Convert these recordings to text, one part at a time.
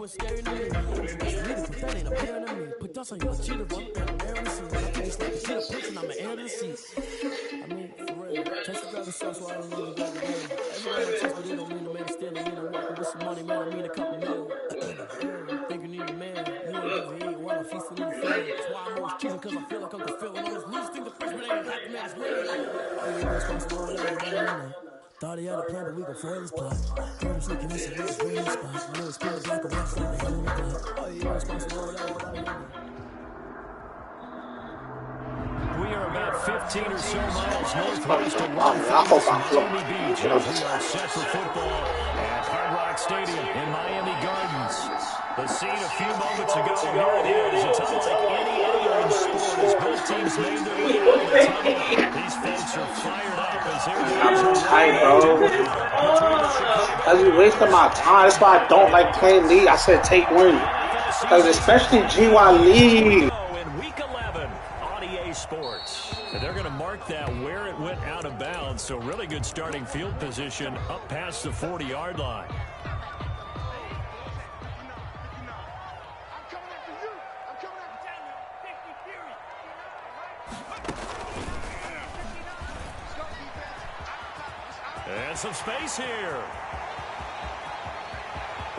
you and scary to me. It's needed, but that ain't apparent to me. Put dust on you, a cheater, but I'm air on the seat. I can just like a cheetah push and I'm an air to the seat. I mean, for real. Chase the dragon sauce while I don't even grab the wheel. Everyone on chase, but it don't mean the man is stealing. Mean I'm walking with some money, man. I mean a couple mil. Think you need a man. You ain't never eat while I'm feasting in the field. That's why I'm always cheating, cause I feel like Uncle Phil. And all this loose thing, the freshman ain't half the man is real. Think you're responsible with everybody. Thought he had a plan, but we gon' foil his plot. Heard him sneaking in, so we just win the spot. You know it's spin the block of wax like the hell in the clock. Oh, you're responsible with everybody. We are about 15 or so miles northwest of Miami Beach as we are set for football at Hard Rock Stadium in Miami Gardens. The scene a few moments ago, here it is. It's unlike any other in sport as both teams made their way out of the tunnel. These folks are fired up as I'm tight, bro. Because you wasting my time. That's why I don't like playing league. I said take one. Because especially GY League. In Week 11 on EA Sports. And they're going to mark that where it went out of bounds. So really good starting field position up past the 40-yard line. And some space here.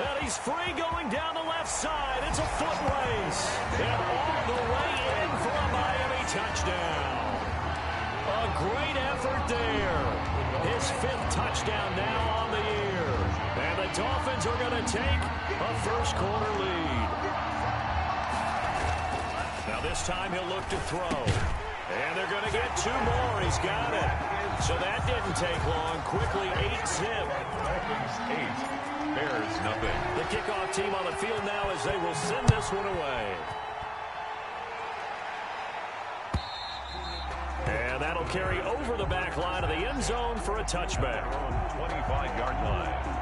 And he's free going down the left side. It's a foot race. And all the way in for a Miami touchdown. A great effort there. His 5th touchdown now on the year. And the Dolphins are going to take a first-quarter lead. Now this time he'll look to throw. And they're going to get 2 more. He's got it. So that didn't take long. Quickly, 8-zip. 8. Bears nothing. The kickoff team on the field now as they will send this one away. And that'll carry over the back line of the end zone for a touchback. 25-yard line.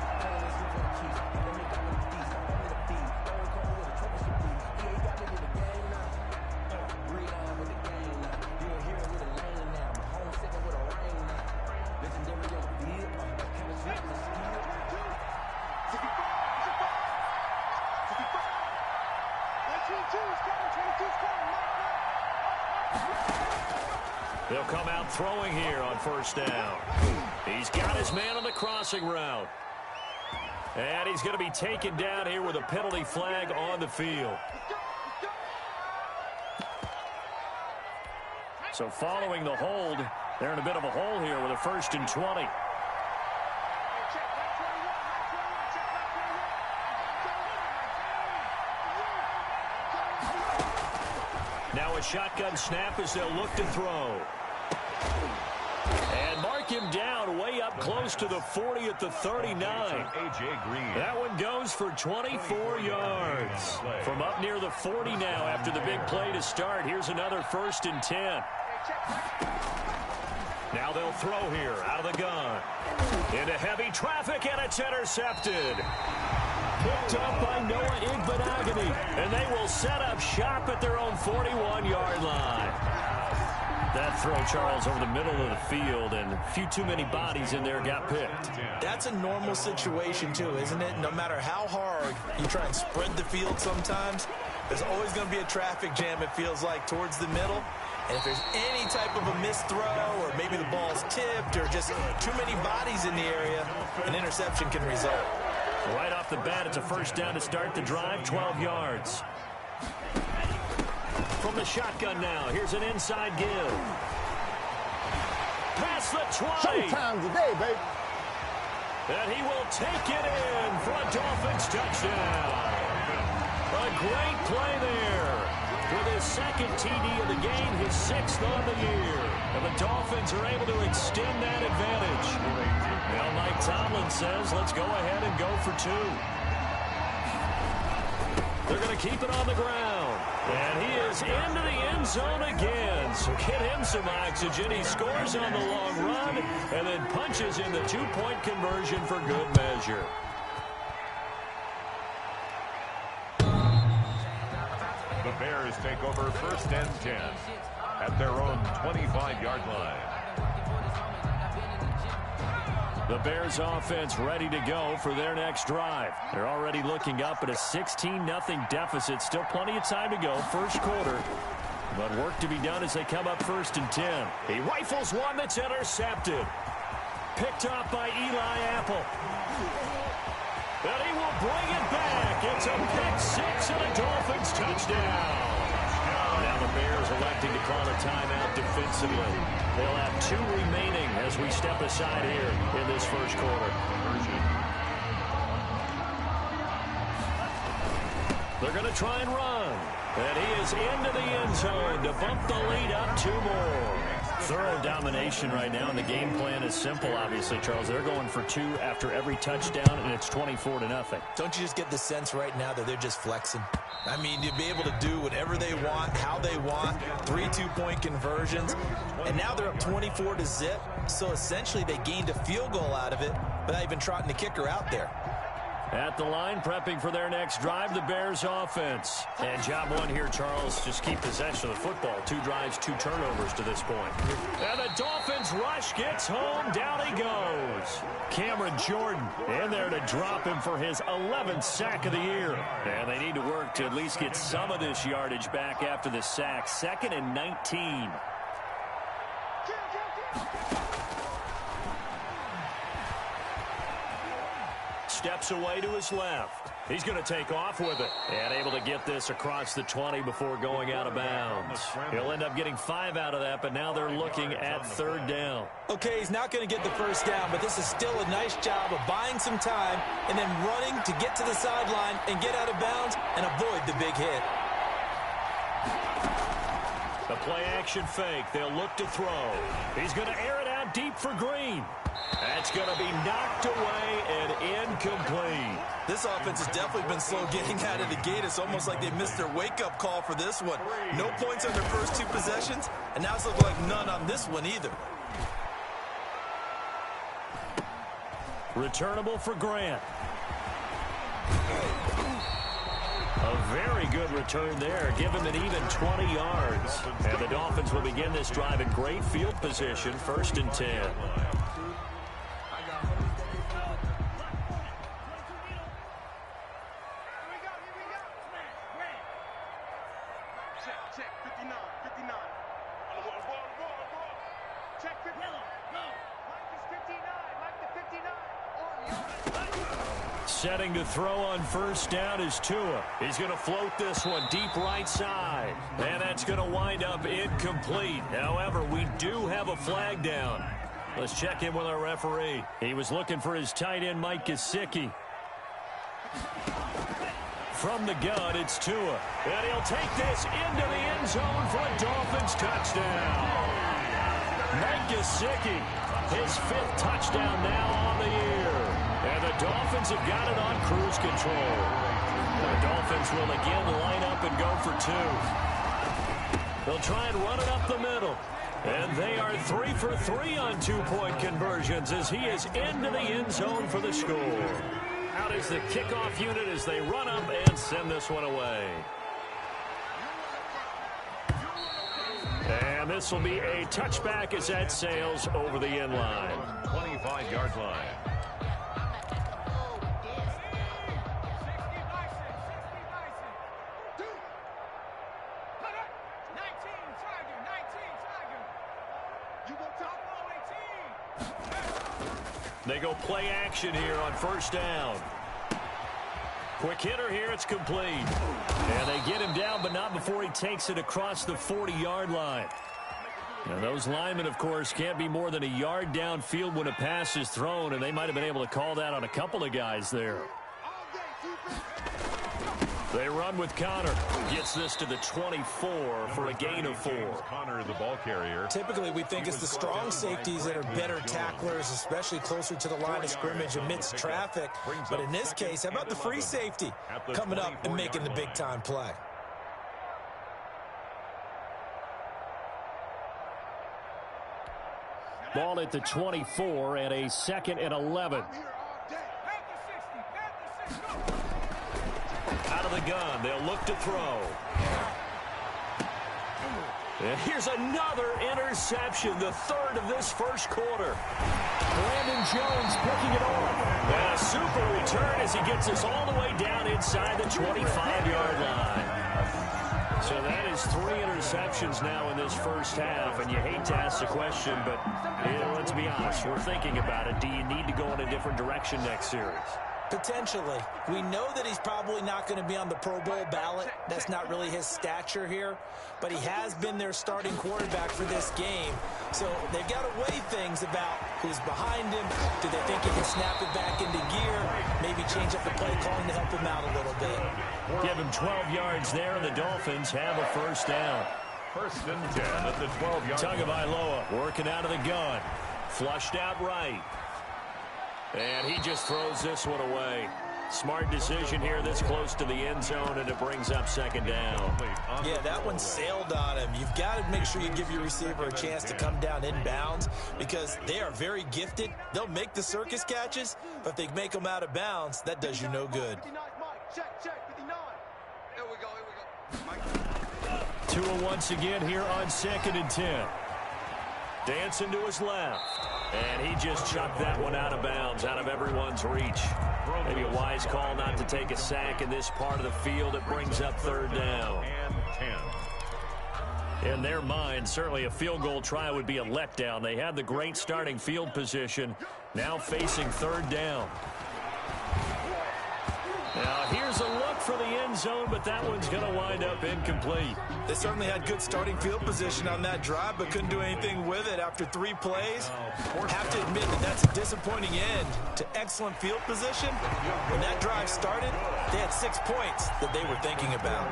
They'll come out throwing here on first down. He's got his man on the crossing route. And he's going to be taken down here with a penalty flag on the field. So following the hold, they're in a bit of a hole here with a 1st and 20. Now a shotgun snap as they'll look to throw. And mark him down way up close to the 40 at the 39. A.J. Green. That one goes for 24 yards. From up near the 40 now after the big play to start. Here's another 1st and 10. Now they'll throw here out of the gun. Into heavy traffic, and it's intercepted. Picked up by Noah Igbinoghene, and they will set up shop at their own 41-yard line. That throw, Charles, over the middle of the field, and a few too many bodies in there got picked. That's a normal situation, too, isn't it? No matter how hard you try and spread the field sometimes, there's always going to be a traffic jam, it feels like, towards the middle. And if there's any type of a missed throw, or maybe the ball's tipped, or just too many bodies in the area, an interception can result. Right off the bat, it's a first down to start the drive, 12 yards. From the shotgun now, here's an inside give. Past the 20. Showtime today, baby. And he will take it in for a Dolphins touchdown. A great play there. With his 2nd TD of the game, his 6th on the year. And the Dolphins are able to extend that advantage. Now Mike Tomlin says, let's go ahead and go for 2. They're going to keep it on the ground. And he is into the end zone again. So get him some oxygen. He scores on the long run and then punches in the 2-point conversion for good measure. The Bears take over 1st and 10 at their own 25-yard line. The Bears offense ready to go for their next drive. They're already looking up at a 16-0 deficit. Still plenty of time to go, first quarter. But work to be done as they come up 1st and 10. He rifles one that's intercepted. Picked off by Eli Apple. And he will bring it back. It's a pick-6 and a Dolphins touchdown. Now the Bears electing to call a timeout defensively. They'll have 2 remaining as we step aside here in this first quarter. They're going to try and run. And he is into the end zone to bump the lead up 2 more. Thorough domination right now, and the game plan is simple, obviously, Charles. They're going for 2 after every touchdown, and it's 24-0. Don't you just get the sense right now that they're just flexing? I mean, to be able to do whatever they want, how they want, 3 2-point conversions, and now they're up 24-0. So essentially, they gained a field goal out of it, without even trotting the kicker out there. At the line, prepping for their next drive, the Bears offense. And job 1 here, Charles, just keep possession of the football. 2 drives, 2 turnovers to this point. And the Dolphins rush gets home. Down he goes. Cameron Jordan in there to drop him for his 11th sack of the year. And they need to work to at least get some of this yardage back after the sack. 2nd and 19. Steps away to his left. He's going to take off with it. And able to get this across the 20 before going out of bounds. He'll end up getting 5 out of that, but now they're looking at 3rd down. Okay, he's not going to get the first down, but this is still a nice job of buying some time and then running to get to the sideline and get out of bounds and avoid the big hit. The play-action fake. They'll look to throw. He's going to air it out deep for Green. That's going to be knocked away and incomplete. This offense has definitely been slow getting out of the gate. It's almost like they missed their wake-up call for this one. No points on their first 2 possessions, and now it's looking like none on this one either. Returnable for Grant. A very good return there. Give him an even 20 yards. And the Dolphins will begin this drive in great field position, 1st and 10. Setting to throw on 1st down is Tua. He's going to float this one deep right side. And that's going to wind up incomplete. However, we do have a flag down. Let's check in with our referee. He was looking for his tight end, Mike Gesicki. From the gun, it's Tua. And he'll take this into the end zone for a Dolphins touchdown. Mike Gesicki, his 5th touchdown now on the year. And the Dolphins have got it on cruise control. The Dolphins will again line up and go for 2. They'll try and run it up the middle. And they are 3 for 3 on 2-point conversions as he is into the end zone for the score. Out is the kickoff unit as they run up and send this one away. And this will be a touchback as that sails over the end line. 25-yard line. They go play action here on 1st down. Quick hitter here, it's complete. And they get him down, but not before he takes it across the 40-yard line. And those linemen, of course, can't be more than a yard downfield when a pass is thrown, and they might have been able to call that on a couple of guys there. They run with Connor. Gets this to the 24 for a gain of 4. Connor, the ball carrier. Typically, we think it's the strong safeties that are better tacklers, especially closer to the line of scrimmage amidst traffic. But in this case, how about the free safety coming up and making the big-time play? Ball at the 24 and a 2nd and 11. Out of the gun, they'll look to throw. And here's another interception, the third of this first quarter. Brandon Jones picking it off. And a super return as he gets us all the way down inside the 25-yard line. So that is 3 interceptions now in this first half, and you hate to ask the question, but let's be honest, we're thinking about it. Do you need to go in a different direction next series? Potentially. We know that he's probably not going to be on the Pro Bowl ballot. That's not really his stature here. But he has been their starting quarterback for this game. So they've got to weigh things about who's behind him. Do they think he can snap it back into gear? Maybe change up the play calling to help him out a little bit. Give him 12 yards there, and the Dolphins have a first down. First and 10 at the 12-yard line. Tagovailoa working out of the gun. Flushed out right. And he just throws this one away. Smart decision here this close to the end zone, and it brings up second down. Yeah, that one sailed on him. You've got to make sure you give your receiver a chance to come down inbounds because they are very gifted. They'll make the circus catches, but if they make them out of bounds, that does you no good. Tua once again here on 2nd and 10. Dancing to his left. And he just chucked that one out of bounds, out of everyone's reach. Maybe a wise call not to take a sack in this part of the field. It brings up third down. In their mind, certainly a field goal try would be a letdown. They had the great starting field position, now facing third down. Now, here's a look for the end zone, but that one's going to wind up incomplete. They certainly had good starting field position on that drive, but couldn't do anything with it after 3 plays. Have to admit that that's a disappointing end to excellent field position. When that drive started, they had 6 points that they were thinking about.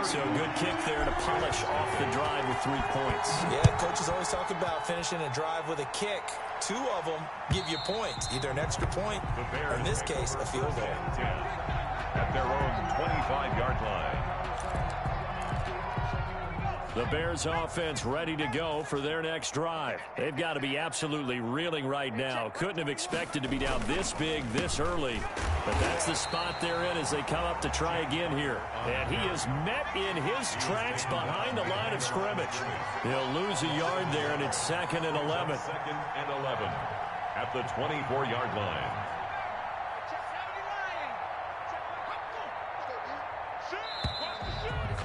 So good kick there to polish off the drive with 3 points. Yeah, coaches always talk about finishing a drive with a kick. 2 of them give you points, either an extra point or, in this case, a field goal. At their own 25-yard line. The Bears offense ready to go for their next drive. They've got to be absolutely reeling right now. Couldn't have expected to be down this big this early. But that's the spot they're in as they come up to try again here. And he is met in his tracks behind the line of scrimmage. He'll lose a yard there, and it's 2nd and 11. 2nd and 11 at the 24-yard line.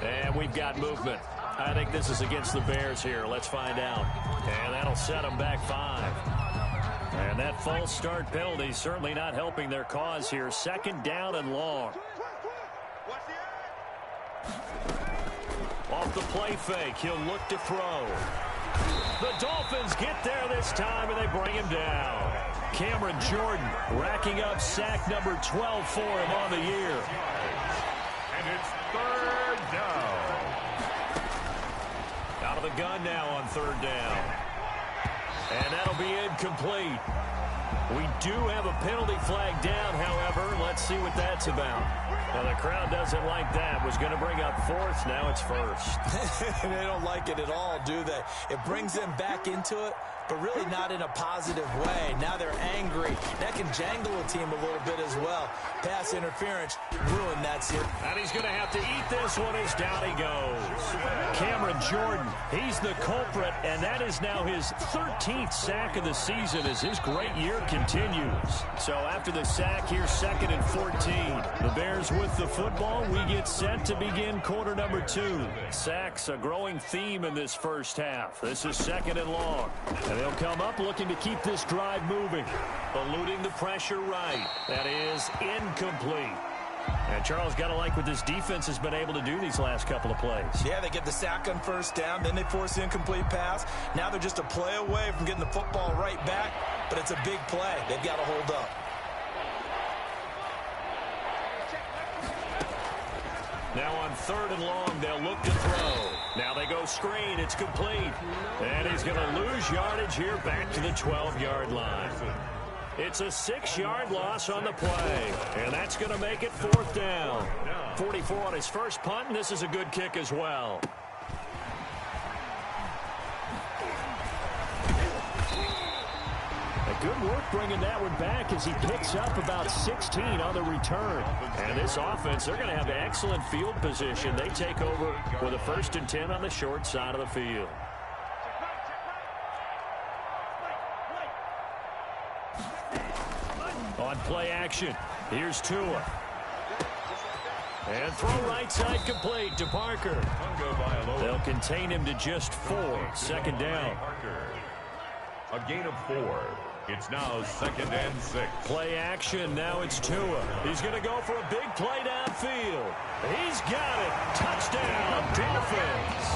And we've got movement. I think this is against the Bears here. Let's find out. And that'll set them back 5. And that false start penalty certainly not helping their cause here. 2nd down and long. Off the play fake, he'll look to throw. The Dolphins get there this time, and they bring him down. Cameron Jordan racking up sack number 12 for him on the year. And it's 3rd down. Out of the gun now on 3rd down. And that'll be incomplete. We do have a penalty flag down, however. Let's see what that's about. Now, the crowd doesn't like that. Was going to bring up 4th. Now it's 1st. They don't like it at all, do they? It brings them back into it, but really not in a positive way. Now they're angry. That can jangle a team a little bit as well. Pass interference ruined that series. And he's going to have to eat this one as down he goes. Cameron Jordan, he's the culprit, and that is now his 13th sack of the season as his great year continues. So after the sack, here's 2nd and 14. The Bears with the football. We get set to begin quarter number 2. Sacks, a growing theme in this first half. This is 2nd and long. And they'll come up looking to keep this drive moving. Eluding the pressure right. That is incomplete. And Charles, got to like what this defense has been able to do these last couple of plays. Yeah, they get the sack on 1st down, then they force the incomplete pass. Now they're just a play away from getting the football right back, but it's a big play. They've got to hold up. Now on 3rd and long, they'll look to throw. Now they go screen. It's complete. And he's going to lose yardage here back to the 12-yard line. It's a 6-yard loss on the play. And that's going to make it 4th down. 44 on his first punt, and this is a good kick as well. The good work bringing that one back as he picks up about 16 on the return. And this offense, they're going to have excellent field position. They take over with a 1st and 10 on the short side of the field. On play action, here's Tua. And throw right side complete to Parker. They'll contain him to just 4. 2nd down. A gain of 4. It's now 2nd and 6. Play action. Now it's Tua. He's going to go for a big play downfield. He's got it. Touchdown, Dolphins.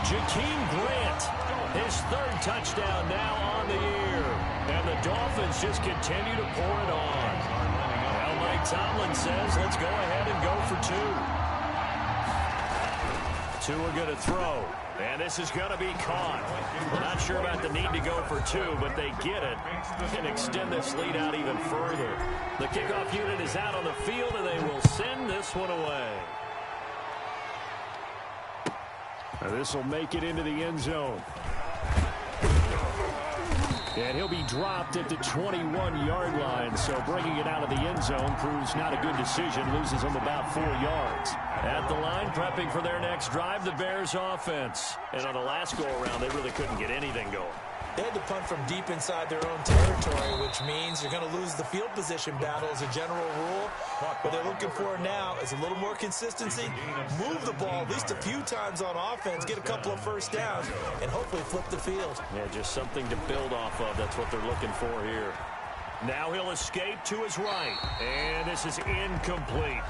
Jakeem Grant, his 3rd touchdown now on the year. And the Dolphins just continue to pour it on. Well, Mike Tomlin says, let's go ahead and go for 2. Tua going to throw. And this is going to be caught. We're not sure about the need to go for 2, but they get it and extend this lead out even further. The kickoff unit is out on the field, and they will send this one away. This will make it into the end zone. And he'll be dropped at the 21-yard line, so bringing it out of the end zone proves not a good decision, loses him about 4 yards. At the line, prepping for their next drive, the Bears offense. And on the last go-around, they really couldn't get anything going. They had to punt from deep inside their own territory, which means you're going to lose the field position battle as a general rule. What they're looking for now is a little more consistency, move the ball at least a few times on offense, get a couple of 1st downs, and hopefully flip the field. Yeah, just something to build off of. That's what they're looking for here. Now he'll escape to his right, and this is incomplete.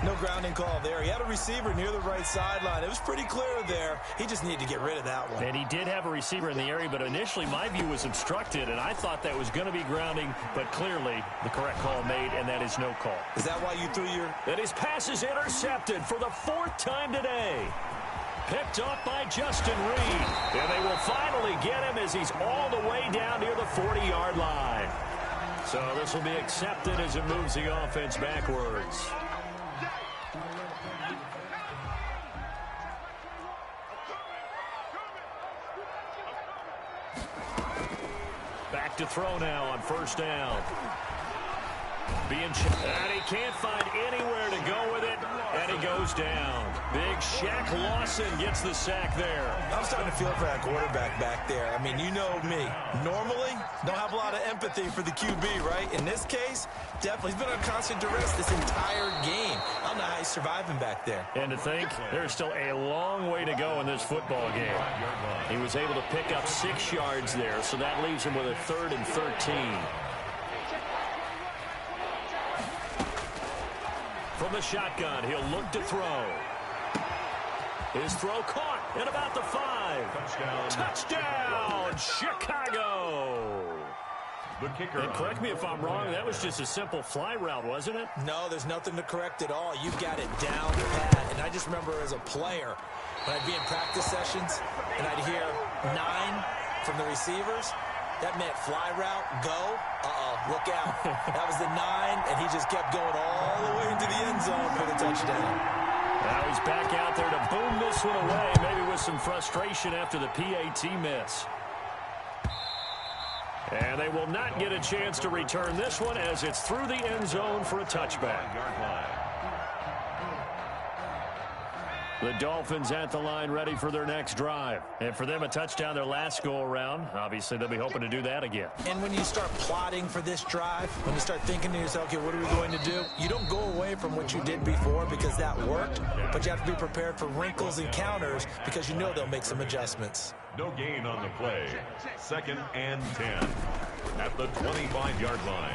No grounding call there. He had a receiver near the right sideline. It was pretty clear there. He just needed to get rid of that one. And he did have a receiver in the area, but initially my view was obstructed, and I thought that was going to be grounding, but clearly the correct call made, and that is no call. Is that why you threw your... And his pass is intercepted for the 4th time today. Picked off by Justin Reed. And they will finally get him as he's all the way down near the 40-yard line. So this will be accepted as it moves the offense backwards. Back to throw now on 1st down. And he can't find anywhere to go with it, and he goes down. Big Shaq Lawson gets the sack there. I'm starting to feel for that quarterback back there. I mean, you know me. Normally, don't have a lot of empathy for the QB, right? In this case, definitely. He's been on constant duress this entire game. I don't know how he's surviving back there. And to think, there's still a long way to go in this football game. He was able to pick up 6 yards there, so that leaves him with a 3rd and 13. From the shotgun, he'll look to throw. His throw caught at about the 5. Touchdown, Chicago! The kicker. And correct me if I'm wrong, that was just a simple fly route, wasn't it? No, there's nothing to correct at all. You've got it down pat. And I just remember as a player, when I'd be in practice sessions, and I'd hear 9 from the receivers, that meant fly route, go, look out. That was the 9, and he just kept going all the way into the end zone for the touchdown. Now he's back out there to boom this one away, maybe with some frustration after the PAT miss. And they will not get a chance to return this one as it's through the end zone for a touchback. The Dolphins at the line ready for their next drive. And for them, a touchdown their last go-around. Obviously, they'll be hoping to do that again. And when you start plotting for this drive, when you start thinking to yourself, okay, what are we going to do? You don't go away from what you did before because that worked, but you have to be prepared for wrinkles and counters because you know they'll make some adjustments. No gain on the play. 2nd and 10 at the 25-yard line.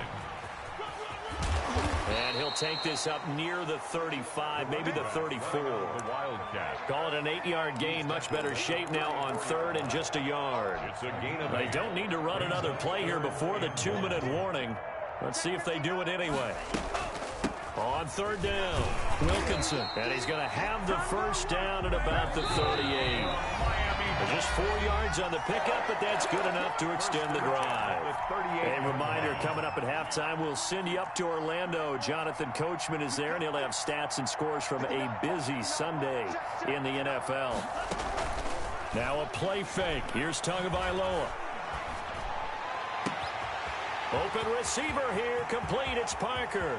And he'll take this up near the 35, maybe the 34. The Wildcat. Call it an 8-yard gain. Much better shape now on 3rd and just a yard. It's a gain of They don't need to run another play here before the 2-minute warning. Let's see if they do it anyway. On 3rd down, Wilkinson. And he's going to have the 1st down at about the 38. Just 4 yards on the pickup, but that's good enough to extend the drive. A reminder, coming up at halftime, we'll send you up to Orlando. Jonathan Coachman is there, and he'll have stats and scores from a busy Sunday in the NFL. Now a play fake. Here's Tagovailoa. Open receiver here, complete. It's Parker.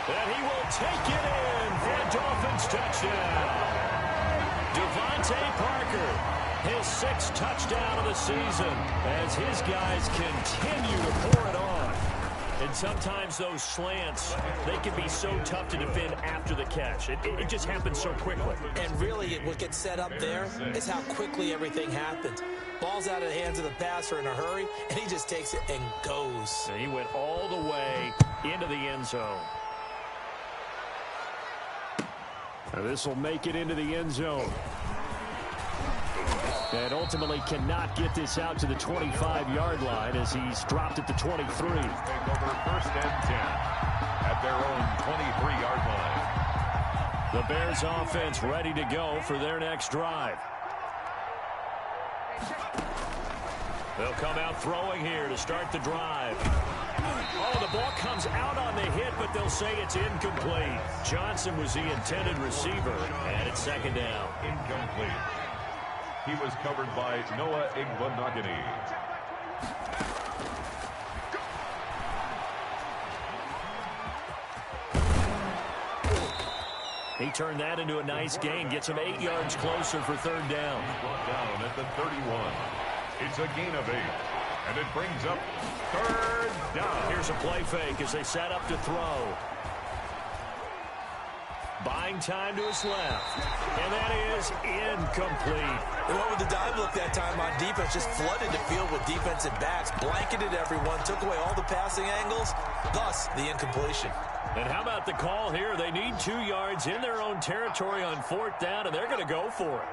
And he will take it in for a Dolphins touchdown. Devontae Parker, his 6th touchdown of the season, as his guys continue to pour it on. And sometimes those slants, they can be so tough to defend after the catch. It just happens so quickly. And really, what gets set up there is how quickly everything happens. Ball's out of the hands of the passer in a hurry, and he just takes it and goes. And he went all the way into the end zone. Now this will make it into the end zone. And ultimately cannot get this out to the 25-yard line as he's dropped at the 23. Take over 1st and 10 at their own 23-yard line. The Bears offense ready to go for their next drive. They'll come out throwing here to start the drive. Oh, the ball comes out on the hit, but they'll say it's incomplete. Johnson was the intended receiver, and it's 2nd down. Incomplete. He was covered by Noah Igbinoghene. He turned that into a nice gain, gets him 8 yards closer for 3rd down. Brought down at the 31. It's a gain of 8, and it brings up 3rd down. Here's a play fake as they set up to throw. Buying time to his left. And that is incomplete. And what would the dive look that time on defense? Just flooded the field with defensive backs, blanketed everyone, took away all the passing angles, thus the incompletion. And how about the call here? They need 2 yards in their own territory on 4th down, and they're going to go for it.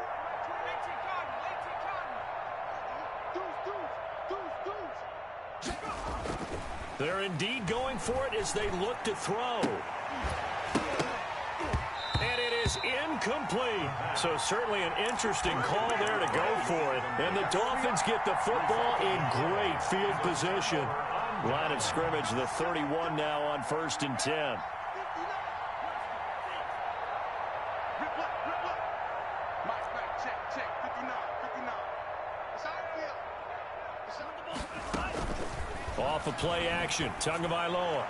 They're indeed going for it as they look to throw. And it is incomplete. So certainly an interesting call there to go for it. And the Dolphins get the football in great field position. Line of scrimmage, the 31 now on 1st and 10. Off of play action, Tagovailoa.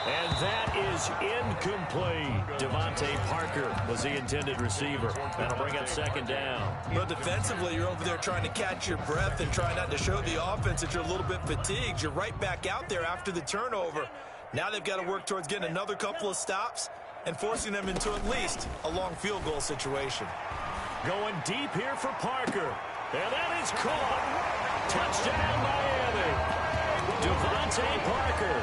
And that is incomplete. Devontae Parker was the intended receiver. That'll bring up 2nd down. Well, defensively, you're over there trying to catch your breath and try not to show the offense that you're a little bit fatigued. You're right back out there after the turnover. Now they've got to work towards getting another couple of stops and forcing them into at least a long field goal situation. Going deep here for Parker. And that is caught. Touchdown, Miami. Devontae Parker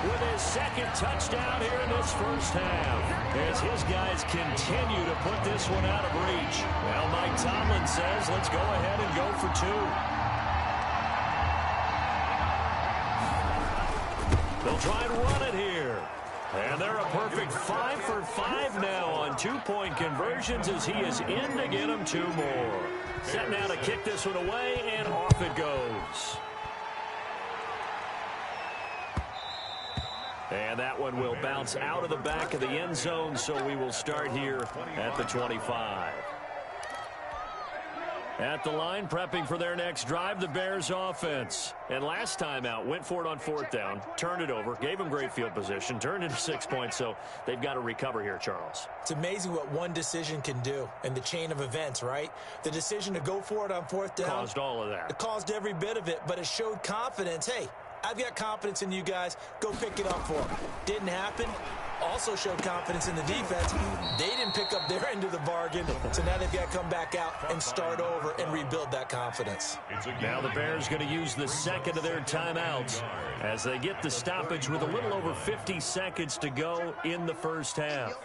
with his 2nd touchdown here in this 1st half, as his guys continue to put this one out of reach. Well, Mike Tomlin says, let's go ahead and go for 2. They'll try and run it here. And they're a perfect 5 for 5 now on 2-point conversions as he is in to get them 2 more. Set now to kick this one away, and off it goes. And that one will bounce out of the back of the end zone, so we will start here at the 25. At the line, prepping for their next drive, the Bears offense. And last time out, went for it on 4th down, turned it over, gave them great field position, turned it to 6 points, so they've got to recover here, Charles. It's amazing what one decision can do in the chain of events, right? The decision to go for it on 4th down. Caused all of that. It caused every bit of it, but it showed confidence. Hey, I've got confidence in you guys. Go pick it up for them. Didn't happen. Also showed confidence in the defense. They didn't pick up their end of the bargain, so now they've got to come back out and start over and rebuild that confidence. Now the Bears going to use the 2nd of their timeouts as they get the stoppage with a little over 50 seconds to go in the 1st half.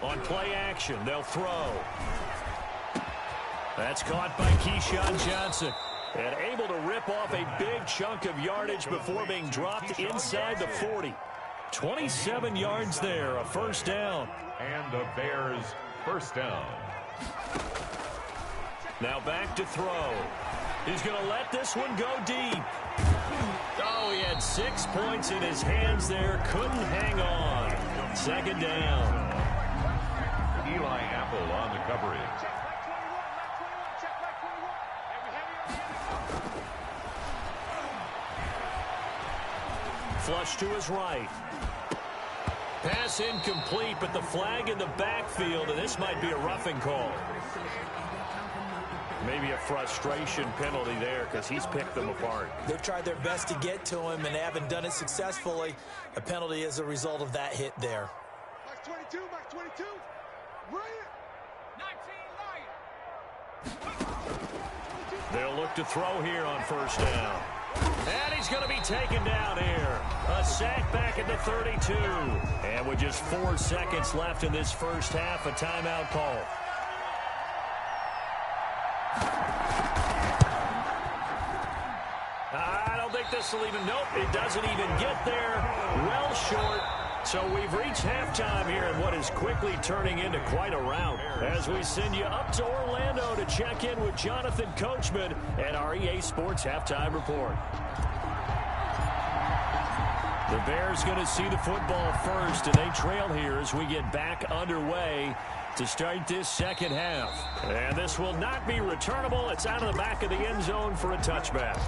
On play action, they'll throw. That's caught by Keyshawn Johnson. And able to rip off a big chunk of yardage before being dropped inside the 40. 27 yards there, a 1st down. And the Bears' 1st down. Now back to throw. He's going to let this one go deep. Oh, he had 6 points in his hands there. Couldn't hang on. 2nd down. Eli Apple on the coverage. Flush to his right. Pass incomplete, but the flag in the backfield, and this might be a roughing call. Maybe a frustration penalty there because he's picked them apart. They've tried their best to get to him and haven't done it successfully. A penalty as a result of that hit there. Max 22, Max 22. Right. 19 They'll look to throw here on first down. And he's going to be taken down here. A sack back at the 32. And with just 4 seconds left in this first half, a timeout call. I don't think this will even, nope, it doesn't even get there. Well short. So we've reached halftime here in what is quickly turning into quite a rout as we send you up to Orlando to check in with Jonathan Coachman at our EA Sports Halftime Report. The Bears going to see the football first, and they trail here as we get back underway to start this second half. And this will not be returnable. It's out of the back of the end zone for a touchback.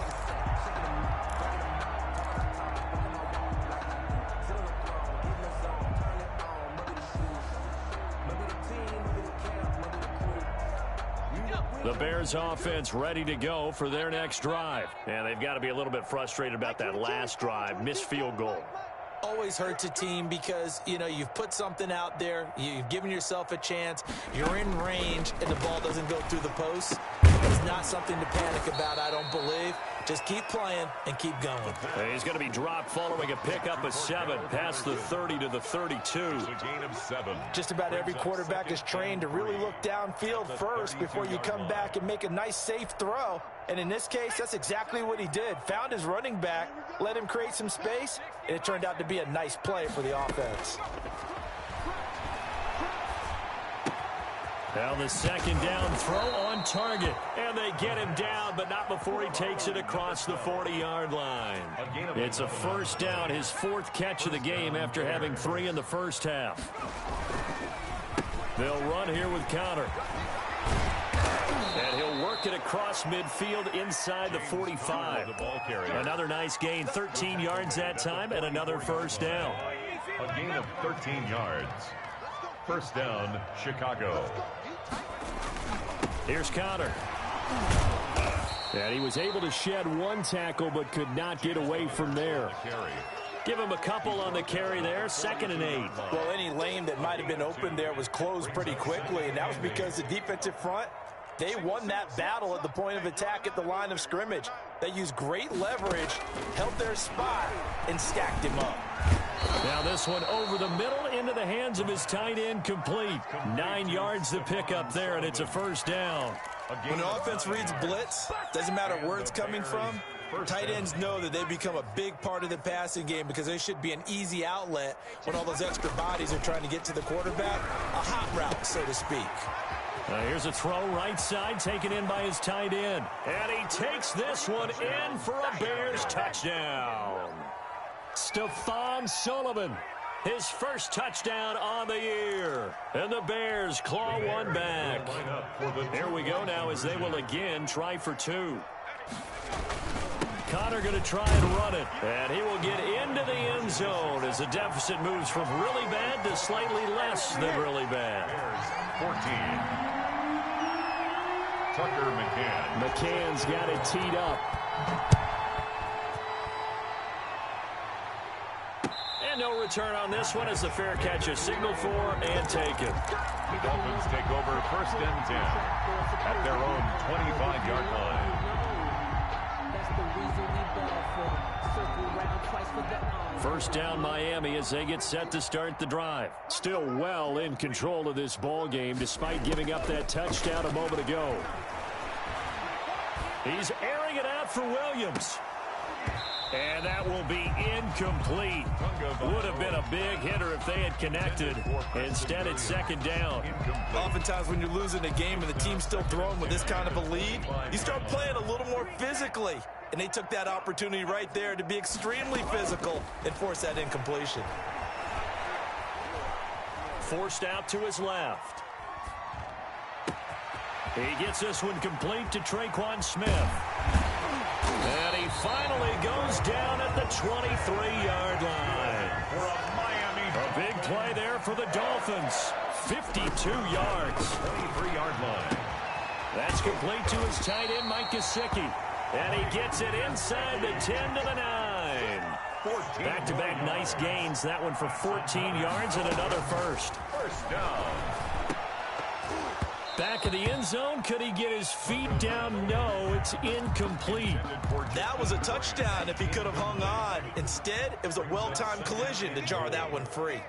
The Bears offense ready to go for their next drive. And they've got to be a little bit frustrated about that last drive, missed field goal. Always hurts a team because, you know, you've put something out there, you've given yourself a chance, you're in range, and the ball doesn't go through the post. It's not something to panic about, I don't believe. Just keep playing and keep going. He's going to be dropped following a pickup of 7 past the 30 to the 32. It's a gain of 7. Just about every quarterback is trained to really look downfield first before you come back and make a nice, safe throw. And in this case, that's exactly what he did. Found his running back, let him create some space, and it turned out to be a nice play for the offense. Now the second down throw on target. And they get him down, but not before he takes it across the 40-yard line. It's a first down, his 4th catch of the game after having 3 in the first half. They'll run here with Conner. And he'll work it across midfield inside the 45. Another nice gain, 13 yards that time, and another first down. A gain of 13 yards. First down, Chicago. Here's Conner. And he was able to shed 1 tackle, but could not get away from there. Give him a couple on the carry there, 2nd and 8. Well, any lane that might have been open there was closed pretty quickly, and that was because the defensive front, they won that battle at the point of attack at the line of scrimmage. They used great leverage, held their spot, and stacked him up. Now this one over the middle into the hands of his tight end, complete. 9 yards to pick up there, and it's a first down. When the offense reads blitz, doesn't matter where it's coming from, tight ends know that they become a big part of the passing game because they should be an easy outlet when all those extra bodies are trying to get to the quarterback. A hot route, so to speak. Here's a throw right side, taken in by his tight end. And he takes this one in for a Bears touchdown. Stephon Sullivan, his first touchdown on the year. And the Bears claw one back. Here we go now as they will again try for 2. Conner going to try and run it. And he will get into the end zone as the deficit moves from really bad to slightly less than really bad. 14. Tucker McCann. McCann's got it teed up. And no return on this one as the fair catch is signaled for and taken. The Dolphins take over 1st and 10 at their own 25-yard line. First down Miami as they get set to start the drive. Still well in control of this ball game despite giving up that touchdown a moment ago. He's airing it out for Williams. And that will be incomplete. Would have been a big hitter if they had connected. Instead, it's 2nd down. Oftentimes when you're losing a game and the team's still throwing with this kind of a lead, you start playing a little more physically. And they took that opportunity right there to be extremely physical and force that incompletion. Forced out to his left. He gets this one complete to Traquan Smith. And he finally goes down at at the 23-yard line. A big play there for the Dolphins. 52 yards. 23-yard line. That's complete to his tight end, Mike Gesicki. And he gets it inside the 10 to the 9. Back-to-back nice gains. That one for 14 yards and another first. First down. Back of the end zone. Could he get his feet down? No, it's incomplete. That was a touchdown if he could have hung on. Instead, it was a well-timed collision to jar that one free.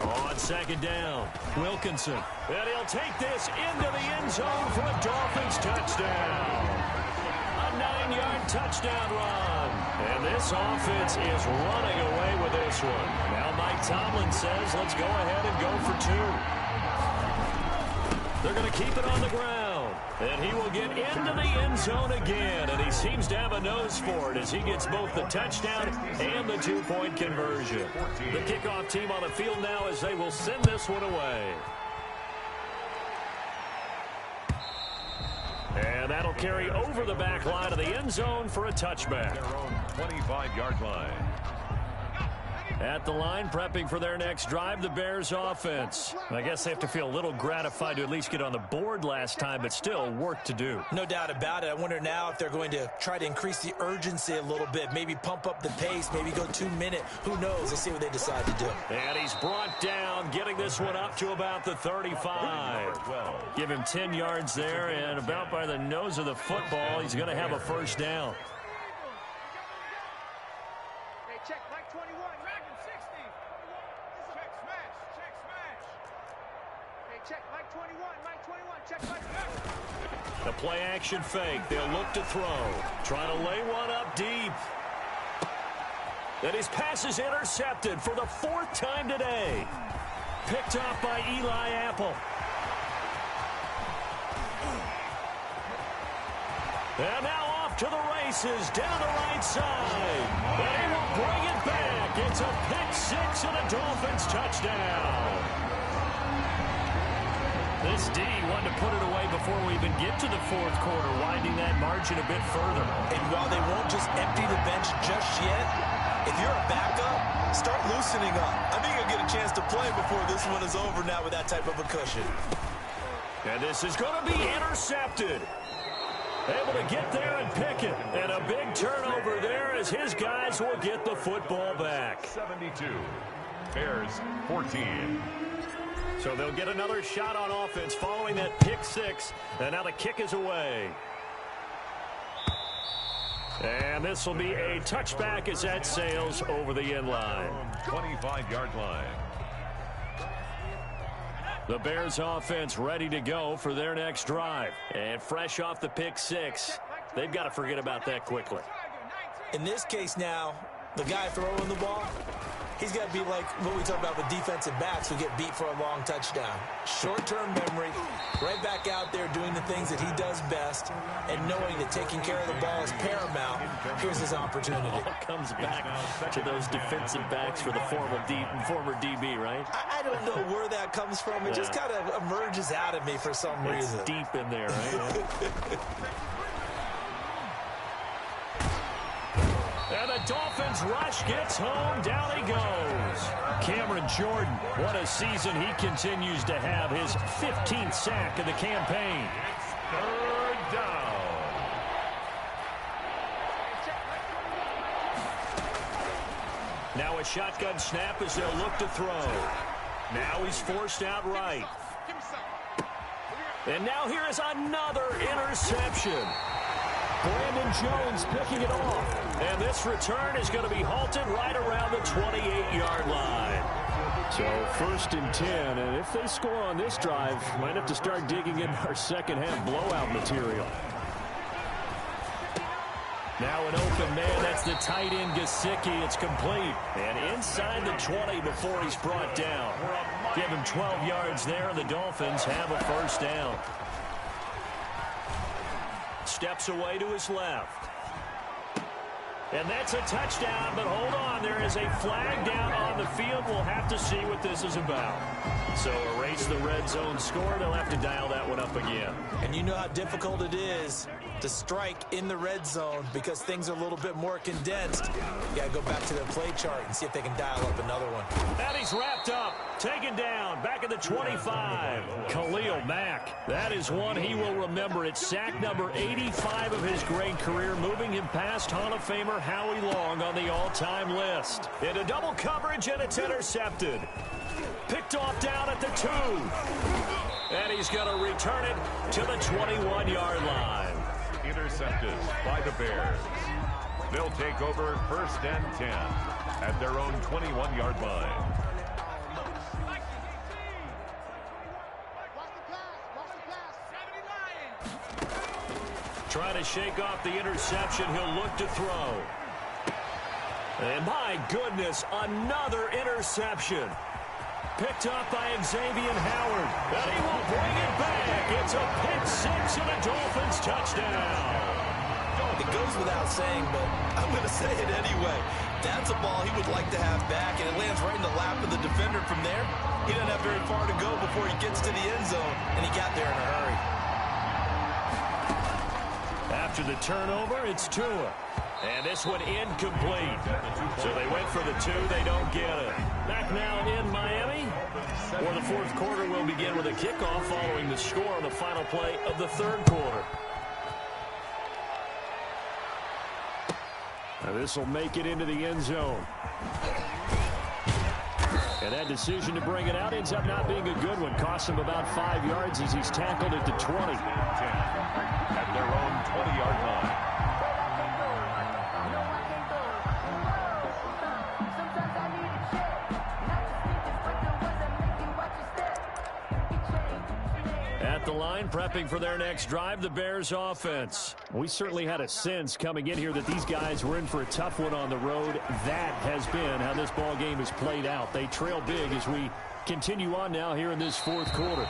On second down, Wilkinson. And he'll take this into the end zone for a Dolphins touchdown. A 9-yard touchdown run. And this offense is running away with this one. Now Mike Tomlin says, let's go ahead and go for 2. They're going to keep it on the ground. And he will get into the end zone again. And he seems to have a nose for it as he gets both the touchdown and the 2-point conversion. The kickoff team on the field now as they will send this one away. And that'll carry over the back line of the end zone for a touchback. Their own 25-yard line. At the line, prepping for their next drive, the Bears offense. I guess they have to feel a little gratified to at least get on the board last time, but still work to do. No doubt about it. I wonder now if they're going to try to increase the urgency a little bit, maybe pump up the pace, maybe go 2-minute. Who knows? Let's see what they decide to do. And he's brought down, getting this one up to about the 35. Give him 10 yards there, and about by the nose of the football, he's going to have a first down. Check Mike 21. Dragon 60. Check smash. Check smash. Hey, check Mike 21. Mike 21. Check Mike smash. The play action fake. They'll look to throw. Trying to lay one up deep. And his pass is intercepted for the 4th time today. Picked off by Eli Apple. And now off to the races down the right side. And he will bring it back. It's a pick-6 and a Dolphins touchdown. This D wanted to put it away before we even get to the 4th quarter, widening that margin a bit further. And while they won't just empty the bench just yet, if you're a backup, start loosening up. I think you'll get a chance to play before this one is over now with that type of a cushion. And this is going to be intercepted. Able to get there and pick it. And a big turnover there as his guys will get the football back. 72. Bears 14. So they'll get another shot on offense following that pick-6. And now the kick is away. And this will be a touchback as that sails over the end line. 25-yard line. The Bears offense ready to go for their next drive. And fresh off the pick-6, they've got to forget about that quickly. In this case now, the guy throwing the ball, he's got to be like what we talk about with defensive backs who get beat for a long touchdown. Short-term memory, right back out there doing the things that he does best, and knowing that taking care of the ball is paramount. Here's his opportunity. All comes back to those defensive backs for the former DB, right? I don't know where that comes from. It just kind of emerges out of me for some reason. It's deep in there, right? And the Dolphins rush gets home. Down he goes. Cameron Jordan, what a season he continues to have. His 15th sack of the campaign. Third down. Now a shotgun snap as they'll look to throw. Now he's forced out right. And now here is another interception. Brandon Jones picking it off. And this return is going to be halted right around the 28-yard line. So 1st and 10, and if they score on this drive, might have to start digging in our second-half blowout material. Now an open man, that's the tight end Gesicki. It's complete. And inside the 20 before he's brought down. Give him 12 yards there, and the Dolphins have a first down. Steps away to his left. And that's a touchdown, but hold on. There is a flag down on the field. We'll have to see what this is about. So erase the red zone score. They'll have to dial that one up again. And you know how difficult it is to strike in the red zone because things are a little bit more condensed. You got to go back to their play chart and see if they can dial up another one. And he's wrapped up, taken down, back at the 25. Khalil Mack, that is one he will remember. It's sack number 85 of his great career, moving him past Hall of Famer Howie Long on the all-time list. Into double coverage, and it's intercepted. Picked off down at the 2. And he's going to return it to the 21-yard line. Intercepted by the Bears. They'll take over 1st and 10 at their own 21-yard line. Trying to shake off the interception. He'll look to throw. And my goodness, another interception. Picked up by Xavier Howard. And he will bring it back. It's a pick 6 and a Dolphins touchdown. It goes without saying, but I'm going to say it anyway. That's a ball he would like to have back, and it lands right in the lap of the defender from there. He doesn't have very far to go before he gets to the end zone, and he got there in a hurry. After the turnover, it's Tua. And this one incomplete. So they went for the 2. They don't get it. Back now in Miami, where the fourth quarter will begin with a kickoff following the score on the final play of the third quarter. Now this will make it into the end zone. And that decision to bring it out ends up not being a good one. Costs him about 5 yards as he's tackled at the 20. At their own 20-yard line. At the line, prepping for their next drive, the Bears offense. We certainly had a sense coming in here that these guys were in for a tough one on the road. That has been how this ball game has played out. They trail big as we continue on now here in this fourth quarter.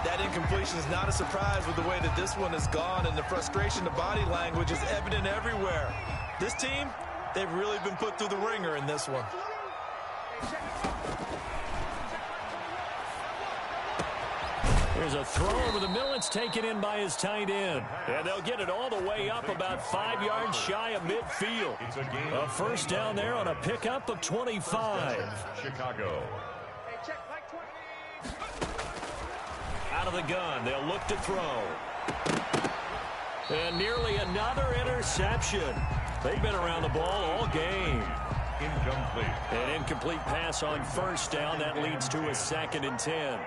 That incompletion is not a surprise with the way that this one has gone, and the frustration, the body language is evident everywhere. This team, they've really been put through the ringer in this one. There's a throw over the middle. It's taken in by his tight end. And they'll get it all the way up about 5 yards shy of midfield. A first down there on a pickup of 25. Chicago. Out of the gun, they'll look to throw. And nearly another interception. They've been around the ball all game. Incomplete. An incomplete pass on first down. That leads to a 2nd and 10.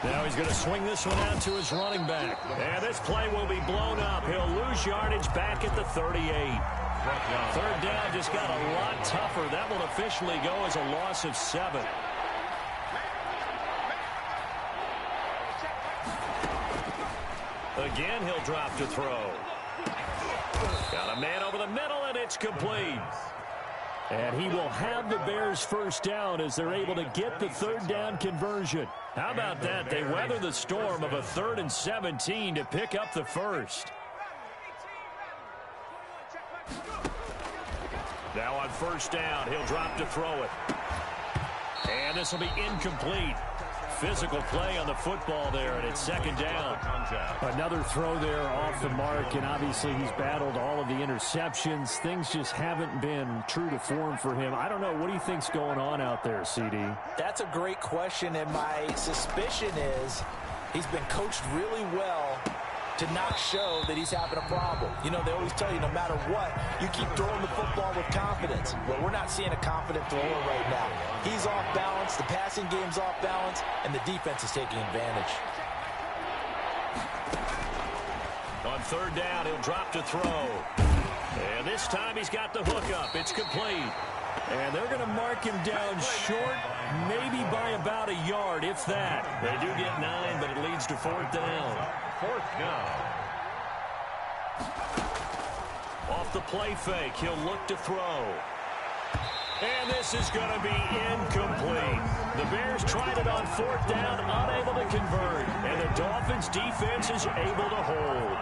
Now he's going to swing this one out to his running back. And this play will be blown up. He'll lose yardage back at the 38. Third down just got a lot tougher. That will officially go as a loss of 7. Again, he'll drop to throw. Got a man over the middle, and it's complete. And he will have the Bears first down as they're able to get the third down conversion. How about that? They weather the storm of a 3rd and 17 to pick up the first. Now on first down, he'll drop to throw it. And this will be incomplete. Physical play on the football there, and it's 2nd down. Another throw there off the mark, and obviously he's battled all of the interceptions. Things just haven't been true to form for him. I don't know. What do you think's going on out there, CD? That's a great question, and my suspicion is he's been coached really well to not show that he's having a problem. You know, they always tell you no matter what, you keep throwing the football with confidence. Well, we're not seeing a confident thrower right now. He's off balance, the passing game's off balance, and the defense is taking advantage. On third down, he'll drop to throw. And this time he's got the hookup. It's complete. And they're going to mark him down short, maybe by about a yard, if that. They do get 9, but it leads to 4th down. 4th down. Off the play fake, he'll look to throw. And this is going to be incomplete. The Bears tried it on 4th down, unable to convert. And the Dolphins defense is able to hold.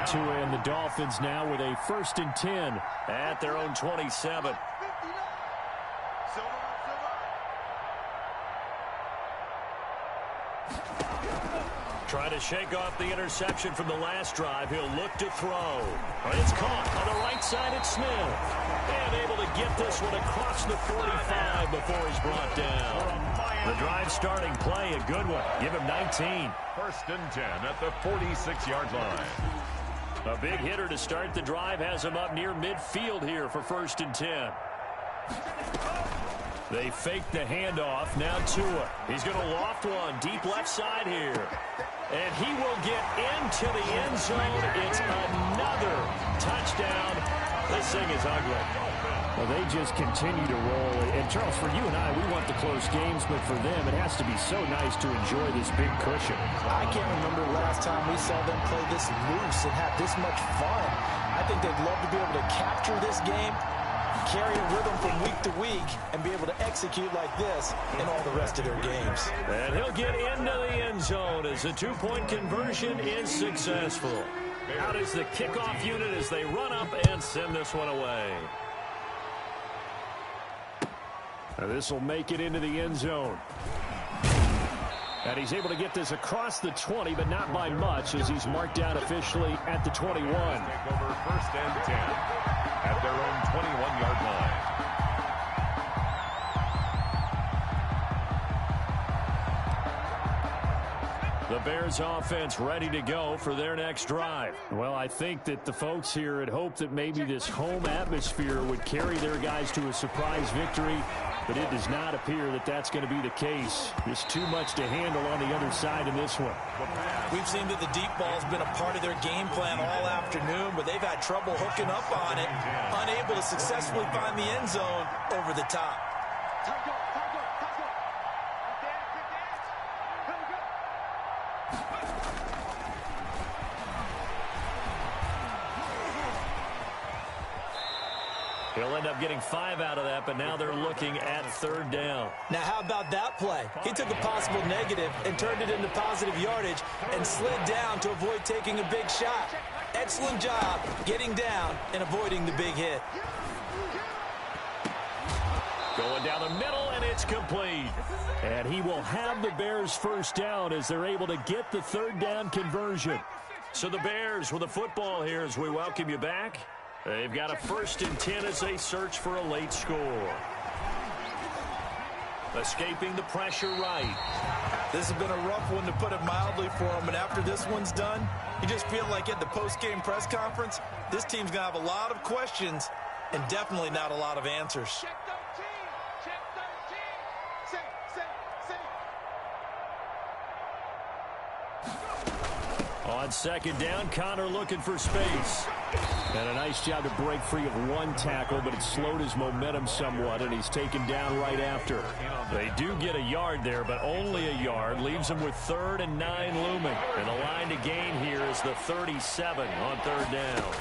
Tua and the Dolphins now with a 1st and 10 at their own 27. Trying to shake off the interception from the last drive. He'll look to throw. It's caught on the right side at Smith. And able to get this one across the 45 before he's brought down. The drive starting play, a good one. Give him 19. First and 10 at the 46-yard line. A big hitter to start the drive has him up near midfield here for first and 10. They fake the handoff. Now Tua. He's going to loft one deep left side here. And he will get into the end zone. It's another touchdown. This thing is ugly. Well, they just continue to roll. And, Charles, for you and I, we want the close games, but for them, it has to be so nice to enjoy this big cushion. I can't remember the last time we saw them play this loose and have this much fun. I think they'd love to be able to capture this game, carry it with them from week to week, and be able to execute like this in all the rest of their games. And he'll get into the end zone as the two-point conversion is successful. Out is the kickoff unit as they run up and send this one away. This will make it into the end zone. And he's able to get this across the 20, but not by much as he's marked down officially at the 21. Take over first and 10 at their own 21-yard line. The Bears offense ready to go for their next drive. Well, I think that the folks here had hoped that maybe this home atmosphere would carry their guys to a surprise victory, but it does not appear that that's going to be the case. There's too much to handle on the other side in this one. We've seen that the deep ball's been a part of their game plan all afternoon, but they've had trouble hooking up on it, unable to successfully find the end zone over the top. He'll end up getting 5 out of that, but now they're looking at third down. Now, how about that play? He took a possible negative and turned it into positive yardage and slid down to avoid taking a big shot. Excellent job getting down and avoiding the big hit. Going down the middle, and it's complete. And he will have the Bears first down as they're able to get the third down conversion. So the Bears with the football here as we welcome you back. They've got a first and 10 as they search for a late score. Escaping the pressure right. This has been a rough one, to put it mildly, for them. And after this one's done, you just feel like at the post-game press conference, this team's going to have a lot of questions and definitely not a lot of answers. Check 13. Check 13. Say. On second down, Connor looking for space. And a nice job to break free of one tackle, but it slowed his momentum somewhat, and he's taken down right after. They do get a yard there, but only a yard. Leaves them with 3rd and 9 looming. And the line to gain here is the 37 on third down.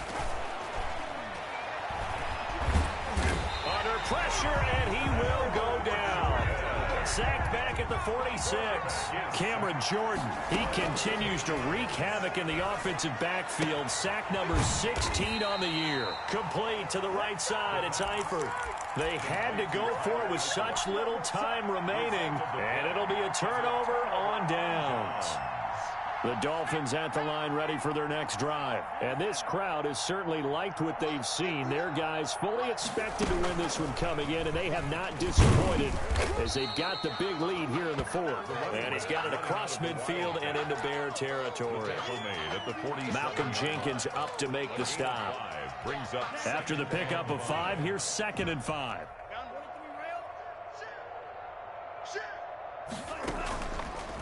Under pressure, and he will go down. Sacked back at the 46. Cameron Jordan, he continues to wreak havoc in the offensive backfield. Sack number 16 on the year. Complete to the right side. It's Eifert. They had to go for it with such little time remaining, and it'll be a turnover on downs. the Dolphins at the line ready for their next drive. And this crowd has certainly liked what they've seen. Their guys fully expected to win this one coming in, and they have not disappointed as they've got the big lead here in the fourth. And he's got it across midfield and into Bear territory. Malcolm Jenkins up to make the stop. After the pickup of 5, here's 2nd and 5.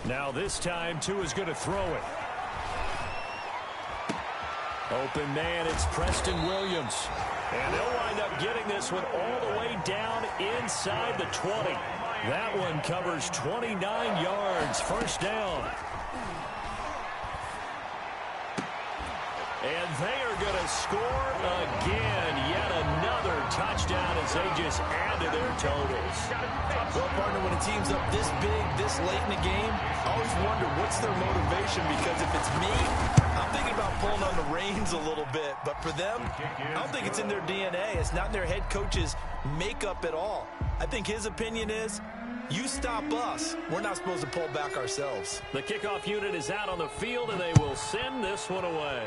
Now this time, Tua's going to throw it. Open man, it's Preston Williams. And they'll wind up getting this one all the way down inside the 20. That one covers 29 yards. First down. And they are going to score again. Yet another touchdown as they just add to their totals. Well, partner, when a team's up this big, this late in the game, I always wonder what's their motivation, because if it's me, I'm thinking about pulling on the reins a little bit. But for them, I don't think it's in their DNA. It's not in their head coach's makeup at all. I think his opinion is, You stop us, we're not supposed to pull back ourselves. The kickoff unit is out on the field, and they will send this one away.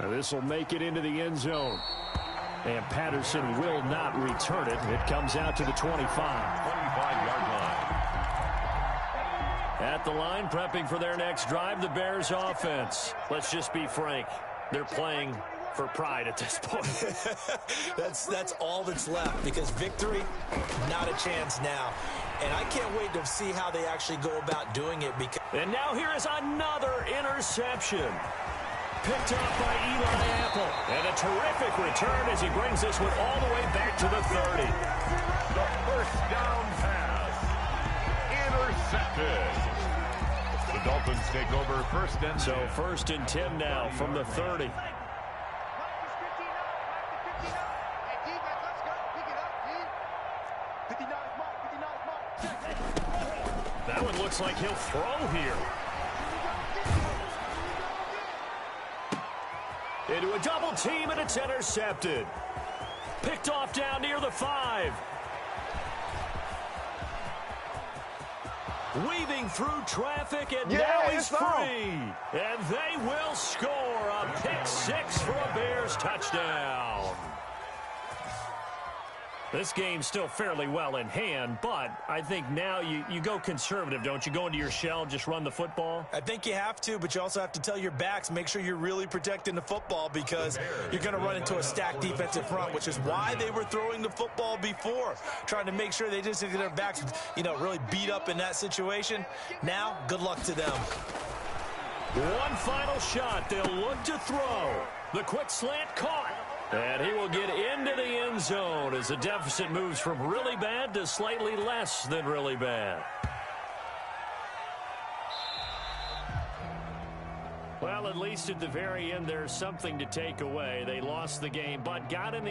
This will make it into the end zone. And Patterson will not return it. It comes out to the 25. 25-yard line. At the line, prepping for their next drive, the Bears offense. Let's just be frank. They're playing for pride at this point. That's all that's left, because victory, not a chance now. And I can't wait to see how they actually go about doing it. And now here is another interception. Picked up by Eli Apple. And a terrific return as he brings this one all the way back to the 30. The first down pass. Intercepted. The Dolphins take over first and 10. So first and 10 now from the 30. That one looks like he'll throw here. Into a double team, and it's intercepted. Picked off down near the 5. Weaving through traffic, and now he's free. And they will score a pick 6 for a Bears touchdown. This game's still fairly well in hand, but I think now you go conservative, don't you? Go into your shell and just run the football? I think you have to, but you also have to tell your backs, make sure you're really protecting the football, because you're going to run into a stacked defensive front, which is why they were throwing the football before, trying to make sure they just get their backs, really beat up in that situation. Now, good luck to them. One final shot. They'll look to throw. The quick slant caught. And he will get into the end zone as the deficit moves from really bad to slightly less than really bad. Well, at least at the very end, there's something to take away. They lost the game, but got in the